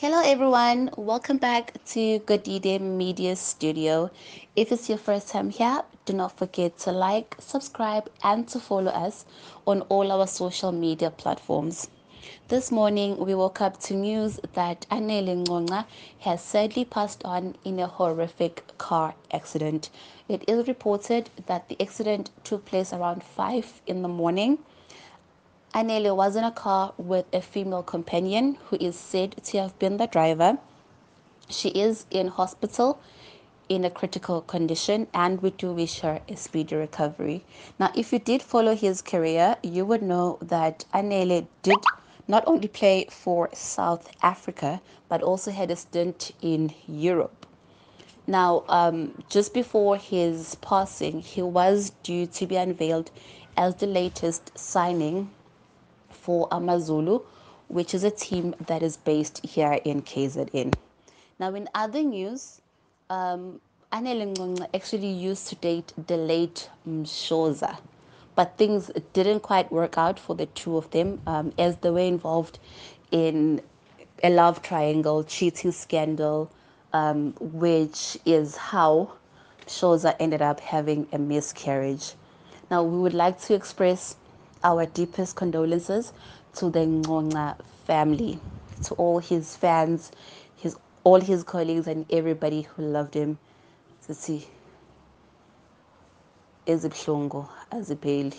Hello everyone, welcome back to Godide Media Studio. If it's your first time here, do not forget to like, subscribe and to follow us on all our social media platforms. This morning we woke up to news that Anele Ngcongca has sadly passed on in a horrific car accident. It is reported that the accident took place around 5 in the morning. Anele was in a car with a female companion who is said to have been the driver. She is in hospital in a critical condition, and we do wish her a speedy recovery. Now, if you did follow his career, you would know that Anele did not only play for South Africa, but also had a stint in Europe. Now, just before his passing, he was due to be unveiled as the latest signing for Amazulu, which is a team that is based here in KZN. Now, in other news, Anele Ngcongca actually used to date the late Mshoza, but things didn't quite work out for the two of them, as they were involved in a love triangle, cheating scandal, which is how Mshoza ended up having a miscarriage. Now, we would like to express our deepest condolences to the Ngcongca family, to all his fans, all his colleagues, and everybody who loved him. Sithi ezibuhlungu azipheli.